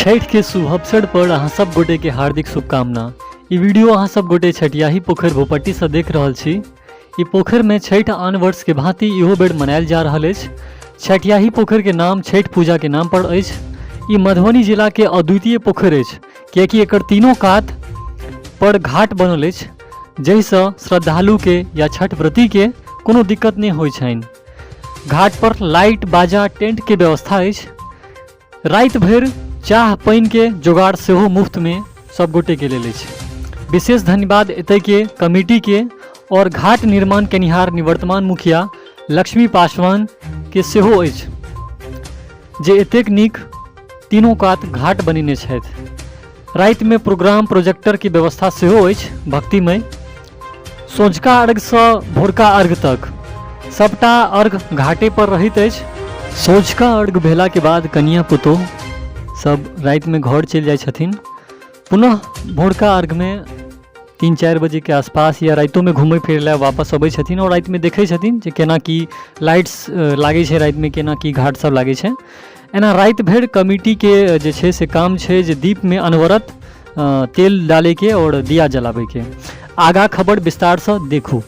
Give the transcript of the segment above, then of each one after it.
छठ के शुभ अवसर पर अहाँ सब गोटे के हार्दिक शुभकामना। ई वीडियो अहाँ सब गोटे छठियाही पोखर भोपट्टी से देख रहल छी। ई पोखर में छठ आन वर्ष के भांति इहो बेर मनायल जा रहल अछि। छठियाही पोखर के नाम छठ पूजा के नाम पर अछि। ई मधुबनी जिला के अद्वितीय पोखर अछि, कियाकि एकर तीनों कात पर घाट बनल अछि, जाहिसँ श्रद्धालु के या छठ व्रती के कोनो दिक्कत नहीं होइ छनि। घाट पर लाइट बाजा टेंट के व्यवस्था अछि। रात भर चाह पानि के जोगाड़ सेहो मुफ्त में सब गोटे के लेल अछि। विशेष धन्यवाद एतय के कमिटी के और घाट निर्माण केनिहार निवर्तमान मुखिया लक्ष्मी पासवान के सेहो अछि, जे एतेक नीक तीनों कात घाट बनेने छथि। रात में प्रोग्राम प्रोजेक्टर की व्यवस्था सेहो अछि भक्तिमय। सँझुका अर्घ से भोरका अर्घ तक सबटा अर्घ घाटे पर रहैत अछि। सँझुका अर्घ भेला के बाद कनिया पुतोह सब रात में घर चलि जाइ छथिन। पुनः भोरका अर्घ में 3-4 बजे के आसपास या रातों में घूमै फिरै लए वापस अबै छथिन और रात में देखै छथिन जे केना की लाइट्स लागै छै, रात में केना की घाट सब लागै छै। एना रात भर कमिटी के जे छै से काम छै जे दीप में अनवरत तेल डाले के और दिया जलाबै के। आगा खबर विस्तार से देखू।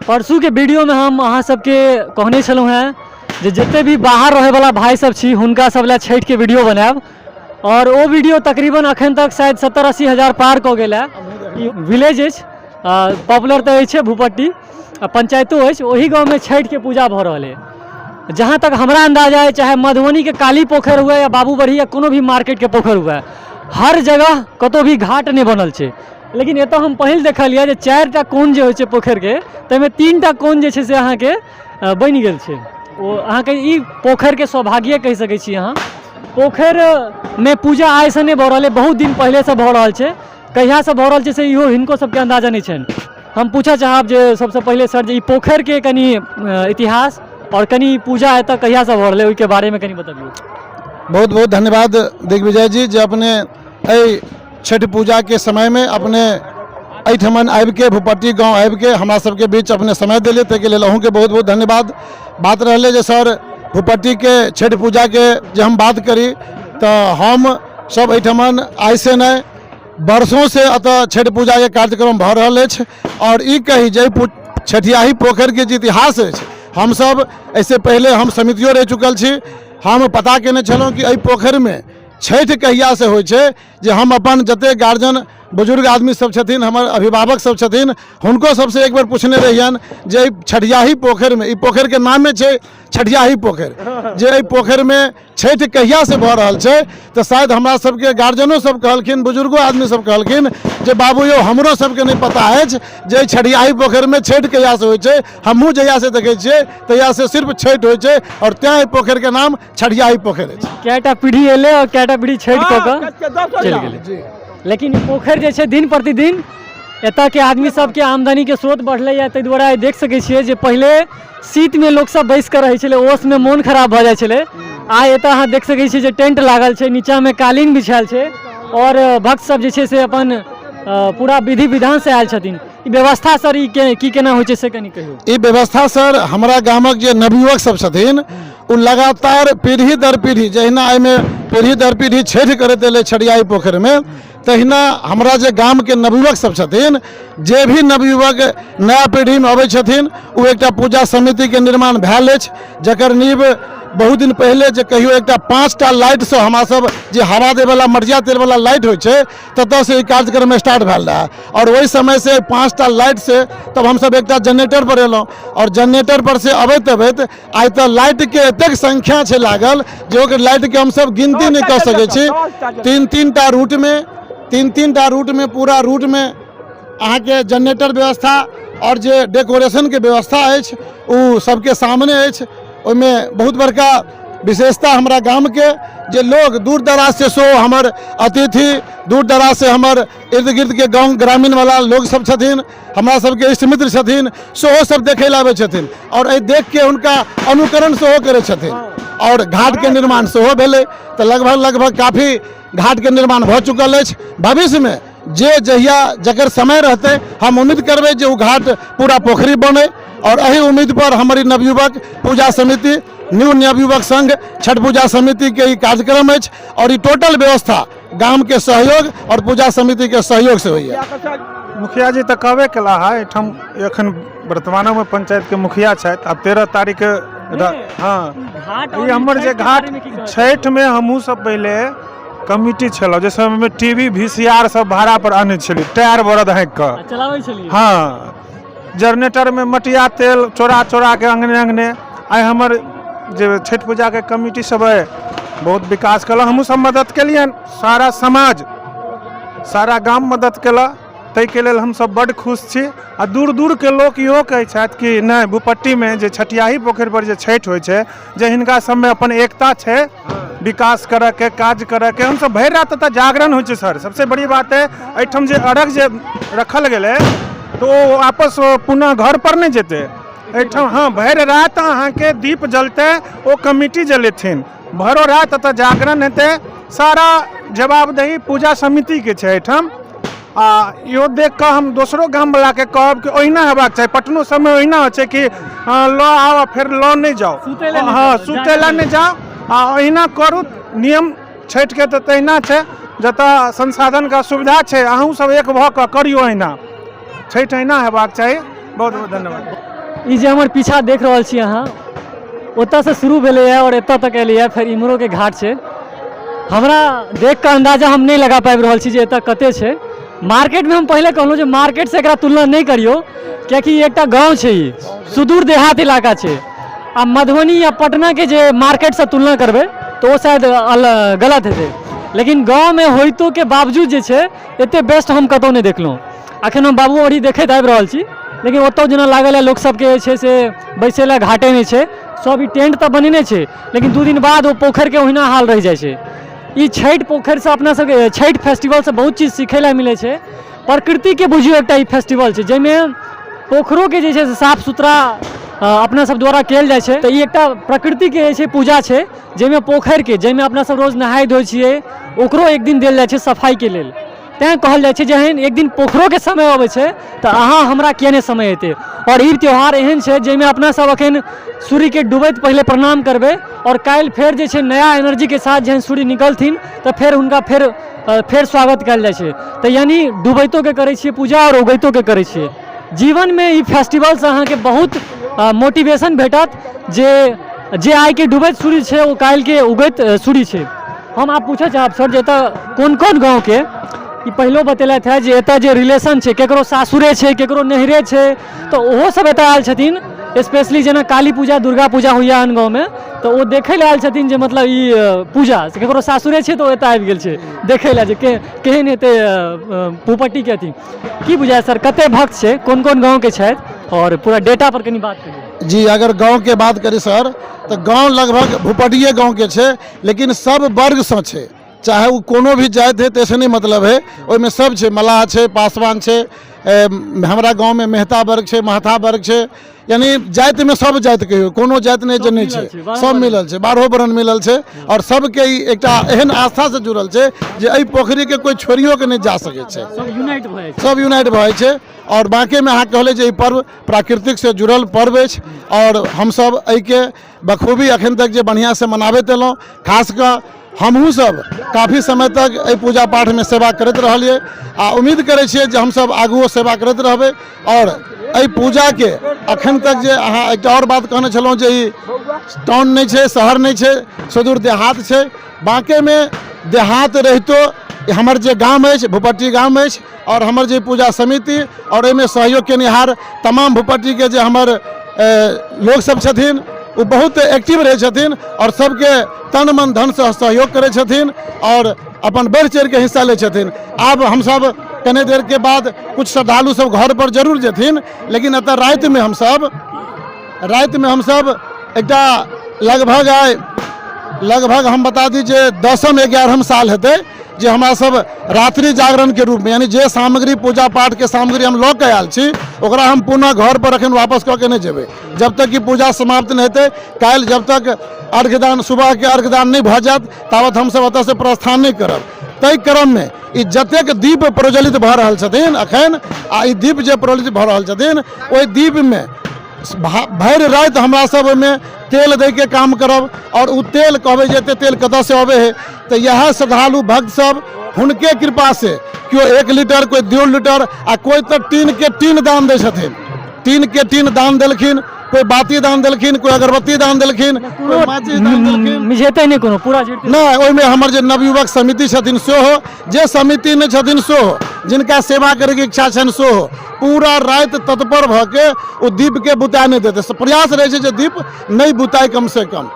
परसू के वीडियो में हम अहाँ सबके कहने छलहुँ हैं जे जते भी बाहर रहे वाला भाई सब छी हुनका सब ला छठ के वीडियो बनाएब, और वो वीडियो तकरीबन अखन तक शायद 70-80 हज़ार पार कऽ गेल है। विलेज अछि, पॉपुलर तो अछि भूपट्टी, पंचायतो अछि, वही गाँव में छठ के पूजा भऽ रहल है। जहाँ तक हमरा अंदाजा है, चाहे मधुबनी के काली पोखर हुए या बाबूबढ़ी या कोनो भी मार्केट के पोखर हुए, हर जगह कतौ भी घाट नहीं बनल छै। लेकिन एतऽ हम पहिल देखलिए जे 4टा कोन जे होइ छै पोखर के, ताहिमे 3टा कोन जे छै से अहाँके बनि गेल छै। ओ अहाँके ई पोखर के सौभाग्य कहि सकै छी अहाँ। पोखर में पूजा आइ से नहीं भऽ रहल है, बहुत दिन पहले से भऽ रहल छै। कहिया से भऽ रहल छै से इहो हिनको सबके अंदाजा नहीं छनि। हम पूछऽ चाहब जे सबसे पहले सर जे ई पोखर के कनी इतिहास और कनी पूजा एतऽ कहिया से भऽ रहल है, ओहिके बारे में कनी बतबियौ। बहुत बहुत धन्यवाद दिग्विजय जी, जे अपने छठ पूजा के समय में अपने एहिठमन आबि के भूपट्टी गांव आबि के हमरा सबके बीच अपने समय दिले, ताहिके लेल अहूँके बहुत बहुत धन्यवाद। बात रहले जे सर भूपट्टी के छठ पूजा के जे हम बात करी तो हम सब एहिठमन आइ से नहीं वर्षों से अतः छठ पूजा के कार्यक्रम भऽ रहल अछि। और ई कही जे छठियाही पोखर के जे इतिहास अछि, हम सब ऐसे पहले हम समितियों रह चुकल छी। हम पता केने छलहुँ कि एहि पोखर में छठ कहिया से होइ छै, जे हम अपन जते गार्जियन बुजुर्ग आदमी सब छथिन, हमर अभिभावक सब छथिन, हुनको सबसे एक बार पूछने रहियन जे छठियाही पोखर में, ई पोखर के नाम में छै छठियाही पोखर, जे एहि पोखर में छठ कहिया से भऽ रहल छै। तो शायद हमरा सबके गार्जियनो सब कहलखिन, बुजुर्गो आदमी सब कहलखिन जे बाबू यौ हमरो सबके नहीं पता अछि जे छठियाही पोखर में छठ कहिया से होइ छै। हमहूँ जहिया से देखै छियै तहिया से सिर्फ छठ होइ छै, और तें पोखर के नाम छठियाही पोखर अछि। कएटा पीढ़ी एले और कएटा पीढ़ी छठ कऽ के चलि गेलै। लेकिन ई पोखर जे छै दिन प्रतिदिन एतऽ के आदमी सबके आमदनी के स्रोत बढ़ले है। ताहि दुआरे देख सकै छियै जे पहले शीत में लोग सब बैस कर रहै छलै, ओस में मोन खराब भऽ जाइ छलै। आइ एतऽ अहाँ देख सकै छियै जे टेंट लागल छै, नीचा में कालीन बिछायल छै, और भक्त सब जे छै से अपन पूरा विधि विधान से आयल छथिन। ई व्यवस्था सर ई की केना होइ छै से कनी कहियौ। ई व्यवस्था सर हमरा गामक जे नवयुवक सब छथिन ओ लगातार पीढ़ी दर पीढ़ी, जहिना एहिमे पीढ़ी दर पीढ़ी छठि करैत एलै छठियाही पोखर में, तहिना हमरा जे गाम के नवयुवक सब छथिन, जे भी नवयुवक नया पीढ़ी में अबै छथिन, ओ एकटा पूजा समिति के निर्माण भेल अछि, जकर नींव बहुत दिन पहले जे कहियो एकटा 5टा लाइट से हमरा सब जे हवा दे वाला मटिया तेल वाला लाइट होइ छै ततऽ से ई कार्यक्रम स्टार्ट भेल रहा। और वही समय से 5टा लाइट से तब हम सब एकटा जनरेटर पर एलहुँ, और जनरेटर पर से अबैत अबैत आइ तऽ लाइट के एतेक संख्या छै लागल जे ओकर लाइट के हम सब गिनती नहीं कऽ सकै छी। 3-3टा रूट में पूरा रूट में अहाँ के जनरेटर व्यवस्था और जे डेकोरेशन के व्यवस्था अछि ओ सबके सामने अछि। ओहिमें बहुत बड़का विशेषता हमरा गाम के जे लोग दूर दराज से सो हमर अतिथि, दूर दराज से हमर इर्द गिर्द के गांव ग्रामीण वाला लोग सब छथिन, हमरा सबके इष्ट मित्र छथिन, सेहो सब देखे ला आबै छथिन, और एहि देख के हुनका अनुकरण सेहो करै छथिन। और घाट के निर्माण सेहो भेलै, तो लगभग काफी घाट के निर्माण भऽ चुकल अछि। भविष्य में जे जहिया जकर समय रहते हम उम्मीद करबे जे उ घाट पूरा पोखरी बने और एही उम्मीद पर हमारी नवयुवक पूजा समिति न्यू नवयुवक संघ छठ पूजा समिति के ई कार्यक्रम अछि और ई टोटल व्यवस्था गांव के सहयोग और पूजा समिति के सहयोग से होइए। मुखिया जी तो कहबे कला है एठम एखन वर्तमानो में पंचायत के मुखिया छथि। अब 13 तारीख हाँ ये हमर जे घाट छठ में हमहूँ सब पहले कमिटी छल जे समय में टीवी VCR सब भाड़ा पर आने छली टायर बरद हाँक कऽ चलाबै छलिए। हाँ जनरेटर में मटिया तेल चोरा चोरा के अंगने अंगने आइ हमर जे छठ पूजा के कमिटी सब है बहुत विकास कल हमहूँ सब मदद केलिए सारा समाज सारा गांव मदद केला ताहिके लेल हम सब बड़ खुश छी। आ दूर दूर के लोग इहो कहै छथि कि नहि भूपट्टी में जे छठियाही पोखरि पर जे छठि होइ छै जे हिनका सब में अपन एकता छै विकास करऽ के काज करऽ के हम सब भरि रात एतऽ जागरण होइ छै सर। सबसे बड़ी बात है एहिठाम जे अर्घ जे रखल गेलै तो ओ वापस पुनः घर पर नहीं जेतै एहिठाम हाँ भरि रात अहाँके दीप जलते ओ कमिटी जलेथिन भरो रात एतऽ जागरण हेतै सारा जवाबदेही पूजा समिति के छै एहिठाम। आ इहो देख कऽ हम दोसरो गाम वाला के कहब कि ओहिना हेबाक चाही। पटनो सबमे ओहिना होइ छै कि लऽ आओ फिर लऽ नहीं जाओ हाँ सुतै लए नहीं जाओ आ ओहिना करू नियम छठि के तऽ तहिना छै जतऽ संसाधन का सुविधा छै अहूँ सब एक भऽ कऽ करियो अहिना छठि अहिना हेबाक चाही। बहुत बहुत धन्यवाद। ई जे हमर पीछा देख रहल छी अहाँ ओतऽ से शुरू भेलै है और एतऽ तक एलै फिर इम्हरो के घाट छै। हमरा देख कऽ अंदाजा हम नहीं लगा पाबि रहल छी जे एतऽ कते छै। मार्केट में हम पहले कहलहुँ जे मार्केट से एकरा तुलना नहीं करियो कियाकि एकटा गाँव छै ई सुदूर देहात इलाका छै। आ मधुबनी या पटना के जे मार्केट से तुलना करबै तो वो शायद गलत हेतै लेकिन गाँव में होइतो के बावजूद जे छै एते बेस्ट हम कतौ नहीं देखलहुँ। अखन हम बाबू अरी देखैत आबि रहल छी लेकिन ओतौ जेना लागल है लोक सबके जे छै से बैसै लए घाटे नहीं छै। सब ई टेंट तऽ बनेने छै लेकिन 2 दिन बाद ओ पोखर के ओहिना हाल रहि जाइ छै। ई छठि पोखरि से अपना सबके छठि फेस्टिवल से बहुत चीज सीखै लए मिलै छै। प्रकृति के बुझियो एकटा ई फेस्टिवल छै जाहिमे पोखरो के जे छै से साफ सुथरा अपना सब द्वारा कयल जाइ छै। तऽ ई एकटा प्रकृति के जे छै पूजा छै जाहिमे पोखरि के जाहिमे अपना सब रोज नहाय धोइ छियै ओकरो एक दिन देल जाइ छै सफाई के लेल। तैं कहल जाइ छै जेहन एक दिन पोखरो के समय अबै छै तऽ अहाँ हमरा किया नहि समय एतै। और ई त्यौहार एहन छै जाहिमे अपना सब अखन सूर्य के डूबैत पहले प्रणाम करबै और काल्हि फेर जे छै नया एनर्जी के साथ जहन सूर्य निकलथिन तऽ फेर हुनका फेर स्वागत कयल जाइ छै। तऽ यानी डूबैतो के करै छियै पूजा और उगैतो के करै छियै। जीवन में ई फेस्टिवल से अहाँके बहुत मोटिवेशन भेटत जे आइ के डूबैत सूर्य छै ओ काल्हि के उगैत सूर्य छै। हम आप पूछे चाहब सर जे एतऽ कोन कोन गाँव के ई पहिलो बतेलथि है जे एतऽ जे रिलेशन छै केकरो सासुरे छै केकरो नहिरे छै तऽ ओहो सब एतऽ आयल छथिन। स्पेशली जेना काली पूजा दुर्गा पूजा होइए आन गाँव में तो वो देखै लए आयल छथिन जे मतलब ई पूजा केकरो सासुरे छै तो एतऽ आबि गेल छै देखै लए जे केहन हेतै भूपट्टी के अथी। की बुझाय सर कते भक्त छै कोन कोन गाँव के छथि और पूरा डेटा पर कनी बात करिए। जी अगर गांव के बात करी सर तो गांव लगभग भूपटिये गांव के छै लेकिन सब वर्ग से छै चाहे वो कोनो भी जाति है तैसे नहीं मतलब है ओहिमे सब छै मलाह छै पासवान छै हमरा गांव में मेहता वर्ग छै महथा वर्ग छै यानी जाति में सब जाति कहियो कोनो जाति नहीं जे नहीं छै सब मिलल छै 12 वर्ण मिलल छै और सबके ई एकटा एहन आस्था से जुड़ल छै जे एहि पोखरी के कोई छोड़ियो के नहीं जा सकै छै सब यूनाइट भऽ छै। और बाँकी में अहाँ कहले जे ई पर्व प्राकृतिक से जुड़ल पर्व अछि और हमसब एहिके बखूबी अखन तक जे बढ़िया से मनाबैत एलहुँ। खास कऽ हमहूँ सब काफ़ी समय तक एहि पूजा पाठ में सेवा करैत रहलिए आ उम्मीद करै छियै जे हमसब आगुओ सेवा करैत रहबै। और एहि पूजा के अखन तक जे अहाँ एकटा और बात कहने छलहुँ जे ई टाउन नहीं छै शहर नहीं छै सुदूर देहात छै। बाँके में देहात रहितो हमर जे गाम अछि भूपट्टी गाम अछि और हमर जे पूजा समिति और एहिमे सहयोग केनिहार तमाम भूपट्टी के जे हमर लोग सब छथिन वो बहुत एक्टिव रहे छथिन और सबके तन मन धन से सहयोग करे छथिन और अपन बढ़ चढ़ के हिस्सा ले छथिन। आब हम सब कने देर के बाद कुछ श्रद्धालु सब घर पर जरूर जेथिन लेकिन अतः रात में हम सब एकटा लगभग हम बता दी जे 10म 11म साल हेतै जे हमरा सब रात्रि जागरण के रूप में यानी जे सामग्री पूजा पाठ के सामग्री हम लऽ के आयल छी ओकरा हम पुनः घर पर अखन वापस कऽ के नहीं जेबै जब तक कि पूजा समाप्त नहीं हेतै। काल्हि जब तक अर्घदान सुबह के अर्घदान नहीं भऽ जायत तावत हम सब ओतऽ से प्रस्थान नहीं करब। ताहि क्रम में ई जतेक दीप प्रज्वलित भऽ रहल छथिन अखन आ ई दीप जे प्रज्वलित भऽ रहल छथिन ओहि दीप में भरि राति हमरा सब में तेल दे के काम करब और उ तेल कहबै जे तेल कतऽ से अबे है तो यह श्रद्धालु भक्त सब हुनके कृपा से क्यों 1 लीटर कोई 2 लीटर आ कोई तो टीन के टीन दान दे छथिन, टीन के टीन दान देलखिन, कोई बाती दान देलखिन, कोई अगरबत्ती दान देलखिन, कोई माचिस दान देलखिन। मिझेतै नहीं कोनो पूरा नहीं ओहिमे हमर जे नवयुवक समिति छथिन सेहो, जे समिति नहीं छथिन सेहो, जिनका सेवा करे के इच्छा छनि सेहो पूरा राति तत्पर भऽ के ओ दीप के बुता नहीं देते, प्रयास रहे छै जे दीप नहीं बुताई कम से कम।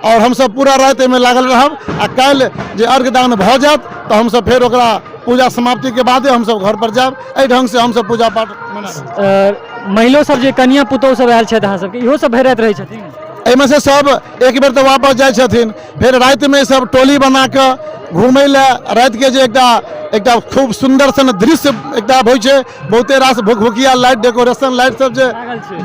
और हम सब पूरा राति में लागल रहब आ काल्हि जे अर्घदान भऽ जायत तो हम सब फेर ओकरा पूजा समाप्ति के बादे हम सब घर पर जायब। एहि ढंग से हम सब पूजा पाठ मनाएब। महिलो सब जे कन्या पुतौह सब आयल छथि अहाँ सबके इहो सब भैरत रहै छथिन एहिमे से सब एक बेर तो वापस जाइ छथिन, फिर राति में सब टोली बना के घूमय ले राति के जे एकटा खूब सुंदर सन दृश्य एकटा होइ छै, बहुते रास भुकभुकिया लाइट डेकोरेशन लाइट सब जे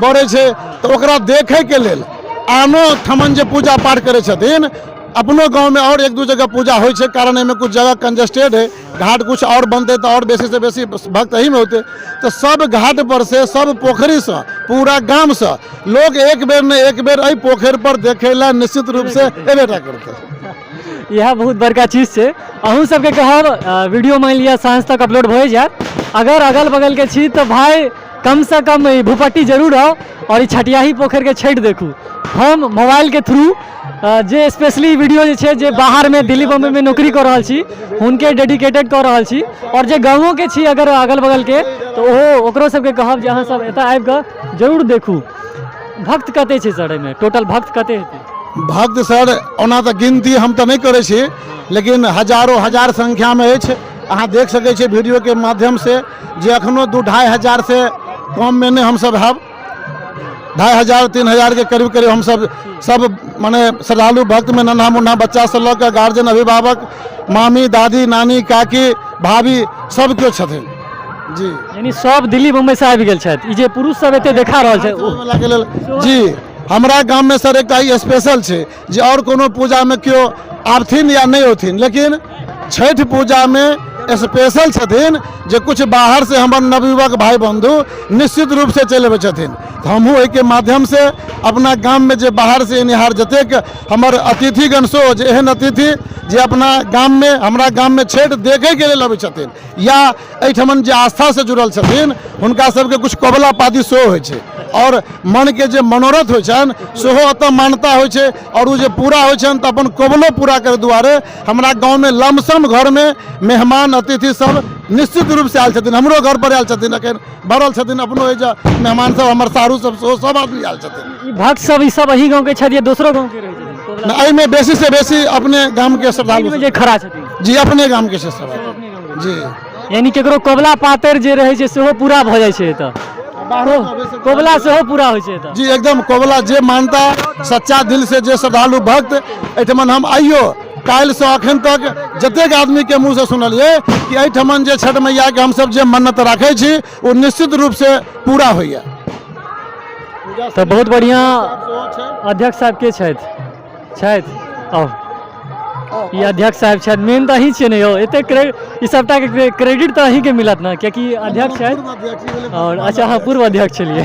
बढ़ै छै तो ओकरा देखे के लेल आनो ठमन जे पूजा पाठ करे छथिन अपनो गांव में और 1-2 जगह पूजा होइ छै, कारण एहिमे कुछ जगह कंजेस्टेड है, घाट कुछ और बनते तो और बेसी से बेसी भक्त एही में होते, तो सब घाट पर से सब पोखरी से पूरा गांव से लोग एक बेर ने एक बेर एहि पोखर पर देखे ला निश्चित रूप से एबेटा करते। यह बहुत बड़का चीज छै। अहूँ सबके कहब वीडियो मान लिया साँझ तक अपलोड भऽ जायत, अगर अगल बगल के छी तो भाई कम से कम भूपट्टी जरूर आओ और ई छठियाही पोखर के छठि देखू। हम मोबाइल के थ्रू जे स्पेशली वीडियो जे छै जे बाहर में दिल्ली बम्बई में नौकरी कर रहल छी हुनके डेडिकेटेड कर रहल छी, और जे गाँवों के छी अगर अगल बगल के तो ओहो ओकरो सबके कहब जे अहाँ सब एतऽ आबि कऽ जरूर देखू। भक्त कते छै सर एहिमे टोटल भक्त कते हेतै? भक्त सर ओना तऽ गिनती हम तऽ नहीं करे छी, लेकिन हजारों हजार संख्या में अछि। अहाँ देख सकै छी वीडियो के माध्यम से जे अखनो 2-2.5 हजार से कम में नहीं हम सब हैब, 2,500-3 हजार के करीब करीब हम सब माने श्रद्धालु भक्त में नन्हा मुन्हा बच्चा से लऽ के गार्जियन अभिभावक मामी दादी नानी काकी भाभी सब केओ छथिन जी। यानी सब दिल्ली बम्बई से आबि गेल छथि, ई जे पुरुष सब एते देखा रहल छै जी। हमरा गांव में सर एकटा ई स्पेशल छै जे और कोनो पूजा में केओ आबथिन या नहीं होथिन, लेकिन छठ पूजा में स्पेशल छथिन जे कुछ बाहर से हमर नवयुवक भाई बंधु निश्चित रूप से चलि अबै छथिन। तो हमहूँ एहिके माध्यम से अपना गाम में जे बाहर से निहार जतेक हमर अतिथिगण सो जे एहन अतिथि जे अपना गाम में हमरा गाम में छठ देखे के लेल अबै छथिन या एहिठमन जे आस्था से जुड़ल छथिन हुनका सबके कुछ कबला पाती सेहो होइ छै और मन के जे मनोरथ होइ छनि सेहो ओतऽ मान्यता होइ छै, और ओ जे पूरा होइ छनि तऽ अपन कबलो पूरा करे दुआरे हमरा गाँव में लमसम घर में मेहमान अतिथि सब निश्चित रूप से आयल छथिन। हमरो घर पर आयल छथिन, अखन बढ़ल छथिन अपनो एजा मेहमान सब हमर सारू सब सेहो सब आदमी आयल छथिन। भक्त सब ई सब अही गाँव के छथि या दोसरो गाँव के रहै छथिन? एहिमे बेसी से बेसी अपने गाम के श्रद्धालु जे खड़ा छथिन जी, अपने गाम के श्रद्धालु जी। यानी केकरो कबला पातर जे रहै छै सेहो पूरा भऽ जाइ छै एतऽ, कोबला सेहो पूरा होइ छै एतऽ जी। एकदम कोबला जे मानता सच्चा दिल से जे श्रद्धालु भक्त एहिठमन हम आइयो काल्हि से अखन तक जतेक आदमी के मुँह से सुनलियै कि एहिठमन जे छठ मैया के हमसब जे मन्नत राखै छी ओ निश्चित रूप से पूरा होइया। तो बहुत बढ़िया अध्यक्ष साहब के छथि ई अध्यक्ष साहब छथि, मेन तो अहीं छियै ने यौ, एते ई सबटा के क्रेडिट तो अहीं के मिलत ना, कियाकि अध्यक्ष छथि और अच्छा हाँ पूर्व अध्यक्ष छलिए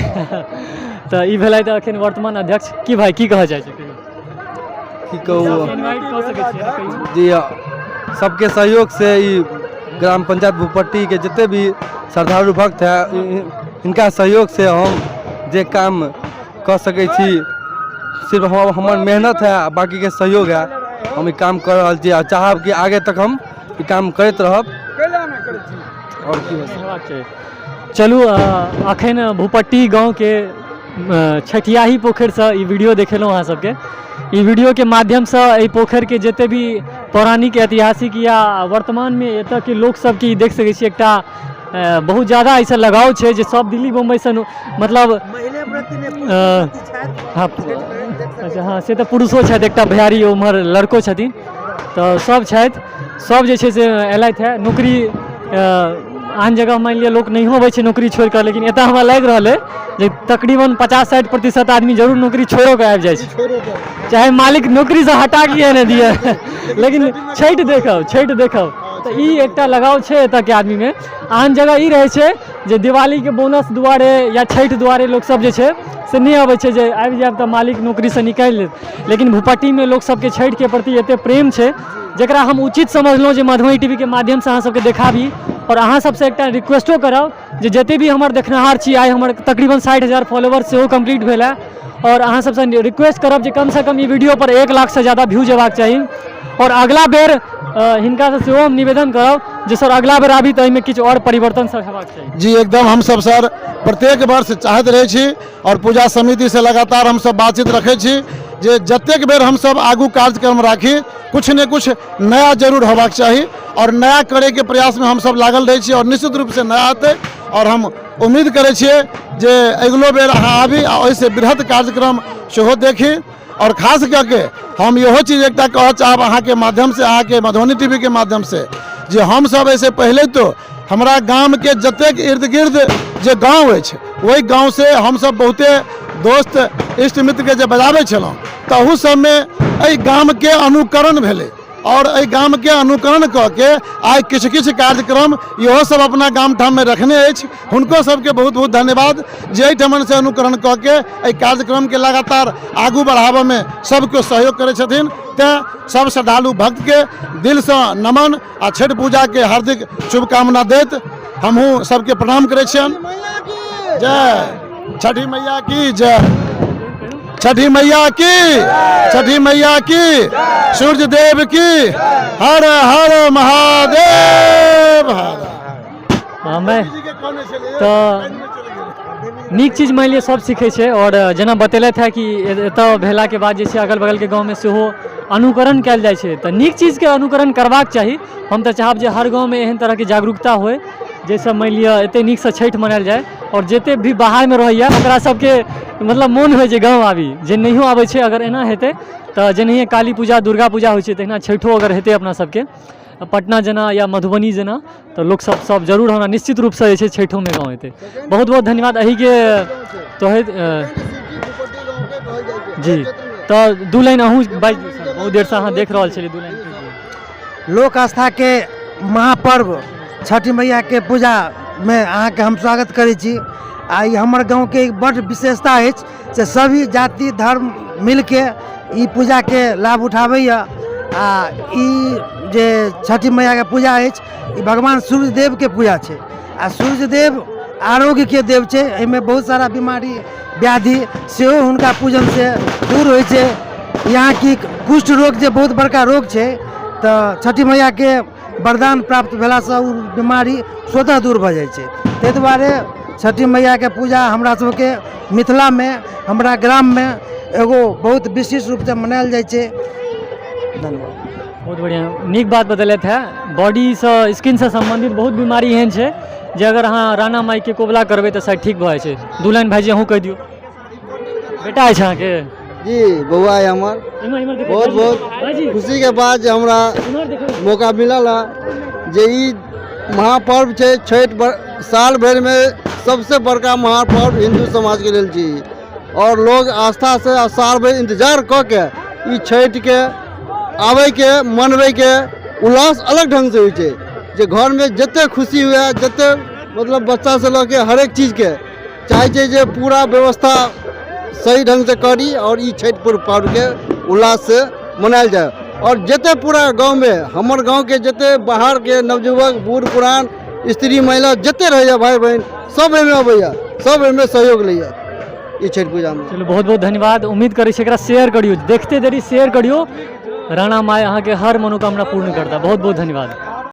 तो ई भेलै तो अखन वर्तमान अध्यक्ष। की भाई की कहऽ चाहै छी? की कहू जी, सबके सहयोग से ई ग्राम पंचायत भूपट्टी के जितने भी श्रद्धालु भक्त है इनका सहयोग से हम जे काम कर सकै छी, सिर्फ हमर मेहनत है बाकी के सहयोग है, हम ई काम कर रहल छी आ चाहब कि आगे तक हम ई काम करैत रहब। और की चलू अखन भूपट्टी गाँव के छठियाही पोखरि से ई वीडियो देखेलहुँ अहाँ सबके, ई वीडियो के माध्यम से एहि पोखर के जते भी पौराणिक ऐतिहासिक या वर्तमान में एतऽ के लोक सब के देख सकै छी एकटा बहुत ज़्यादा ऐसा लगाव है जो सब दिल्ली बम्बई से मतलब हाँ अच्छा हाँ से तो पुरुषो छथि, एकटा भैयारी उम्हर लड़को छथिन, तो सब छथि, सब जे छै से एलथि है नौकरी आन जगह मान लिया लोग नहीं अबै छै नौकरी छोड़ कर, लेकिन एतऽ हमरा लागि रहल है जे तकरीबन 50-60% आदमी जरूर नौकरी छोड़ो के आबि जाइ छै, चाहे मालिक नौकरी से हटा के नहीं दिए लेकिन छठि देखब तऽ ई एकटा लगाव छै एतऽ के आदमी में। आन जगह ई रहे छै जे दिवाली के बोनस दुआरे या छठ दुआरे लोग सब जे छै से नहीं आबै छै जे आबि जायब तऽ मालिक नौकरी से निकालि लेत। लेकिन भूपट्टी में लोग सबके छठ के प्रति एते प्रेम छै जकरा हम उचित समझलहुँ जे मधुबनी टीवी के माध्यम से अहाँ सबके देखाबी। और अहाँ सबसे एकटा रिक्वेस्टो करब जे जते भी हमर देखनिहार छी, आइ हमर तकरीबन 60,000 फॉलोवर सेहो कंप्लीट भेल है। और अहाँ सबसे रिक्वेस्ट करब जे कम से कम ई वीडियो पर 1 लाख से ज़्यादा व्यूज हेबाक चाही। और अगला बेर हिनका से सेहो हम निवेदन करब जे सर अगला बेर आबी तऽ एहिमे किछु और परिवर्तन सब हेबाक चाही। जी एकदम हम सब सर प्रत्येक वर्ष चाहत रहे छी और पूजा समिति से लगातार हम सब बातचीत रखे छी जे जतेक बेर हम सब आगू कार्यक्रम राखी कुछ ने कुछ नया जरूर होबाक चाहिए और नया करे के प्रयास में हम सब लागल रहे छी और निश्चित रूप से नया आते। और हम उम्मीद करे छिए जे अगलो बेर अहाँ आबी आ ओहिसे बृहद कार्यक्रम सेहो देखी। और खास करके हम इहो चीज एकटा कहऽ चाहब अहाँ के माध्यम से, अहाँ के मधुबनी टीवी के माध्यम से, जे हम सब ऐसे पहले तो हमारा गांव के जतेक इर्द गिर्द जे गांव अछि वही गांव से हम सब बहुते दोस्त इष्ट मित्र के जे बजाबै छलहुँ तहू सबमे एहि गाम के अनुकरण भेलै और एहि गाम के अनुकरण कऽ के आइ किछु किछु कार्यक्रम इहो सब अपना गाम ठाम में रखने अछि। हुनको सबके बहुत बहुत धन्यवाद जे एहिठमन से अनुकरण कऽ के एहि कार्यक्रम के लगातार आगू बढ़ाबऽ में सबके सहयोग करै छथिन। तेँ सब श्रद्धालु भक्त के दिल से नमन आ छठ पूजा के हार्दिक शुभकामना देत हमहूँ सबके प्रणाम करै छियनि। जय छठी मैया की जय, छठी मैया की, छठी मैया की, सूर्य देव की, हर हर महादेव। हमें तो नीक चीज मान लिअ सब सीखे छै। और जेना बतेलथि है कि एतऽ भेला के बाद जे छै अगल बगल के गाँव में सेहो अनुकरण कयल जाइ छै, तऽ नीक चीज के अनुकरण करबाक चाही। हम तऽ चाहब जे हर गाँव में एहन तरह के जागरूकता होय जैसे मान लिअ एते नीक से छठि मनायल जाए। और जते भी बाहर में रहैया ओकरा सबके मतलब मोन होइ जे गाँव आबी, जे नहियो आबै छै अगर एना हेतै तऽ जेनाहिए काली पूजा दुर्गा पूजा होइ छै तहिना छठो अगर हेतै अपना सबके पटना जेना या मधुबनी जेना तऽ लोक सब जरूर हमरा निश्चित रूप से जे छै छठो में गाँव हेतै। बहुत बहुत धन्यवाद अही के तो जी। तऽ दू लाइन अहूँ बाजि दियौ सर, बहुत देर से अहाँ देख रहल छलियै, दू लाइन। लोक आस्था के महापर्व छठी मैया के पूजा में अहाँ के हम स्वागत करै छी। आ ई हमर गाँव के एक बड़ विशेषता अछि से सभी जाति धर्म मिल के ई पूजा के लाभ उठाबैया। आ ई जे छठी मैया के पूजा अछि ई भगवान सूर्यदेव के पूजा छै। आ सूर्यदेव आरोग्य के देव छै, एहिमे बहुत सारा बीमारी व्याधि सेहो हुनका पूजन से दूर होइ छै। यहाँ की कुष्ठ रोग जे बहुत बड़का रोग छै तऽ छठी मैया के वरदान प्राप्त भेलासँ ओ बीमारी स्वतः दूर भऽ जाइ छै। ताहि दुआरे छठी मैया के पूजा हमरा सबके मिथिला में हमरा ग्राम में एगो बहुत विशेष रूप से मनायल जाइ छै। धन्यवाद। बहुत बढ़िया नीक बात बतेलथि है। बॉडी से स्किन से संबंधित बहुत बीमारी एहन छै जे अगर अहाँ राणा माई के कोबला करबै तऽ शायद ठीक भऽ जाइ छै। दू लाइन भाईजी अहूँ कहि दियौ। बेटा अछि अहाँके? जी बउआ है हमार। बहुत बहुत खुशी के बाद जे हमरा मौका मिलल है जे ई महापर्व छै छठ साल भर में सबसे बड़का महापर्व हिंदू समाज के लेल छी। और लोग आस्था से साल भर इंतजार कऽ के ई छठ के आवे के मनवे के उल्लास अलग ढंग से होइ छै। जे घर में जते खुशी हुए जते मतलब बच्चा से लऽ के हर एक चीज के चाहे छै जे पूरा व्यवस्था सही ढंग से करी और ई छठ पर्व के उल्लास से मनायल जाए। और जते पूरा गांव में हमर गांव के जते बाहर के नवयुवक बूढ़ पुरान स्त्री महिला जते रहैया भाई बहन सब एहिमे अबैया, सब एहिमे सहयोग लैया ई छठ पूजा में। चलो बहुत बहुत धन्यवाद। उम्मीद करै छी एकरा शेयर करियो, देखते देरी शेयर करियो। राणा माई अहाँ के हर मनोकामना पूर्ण करता। बहुत बहुत धन्यवाद।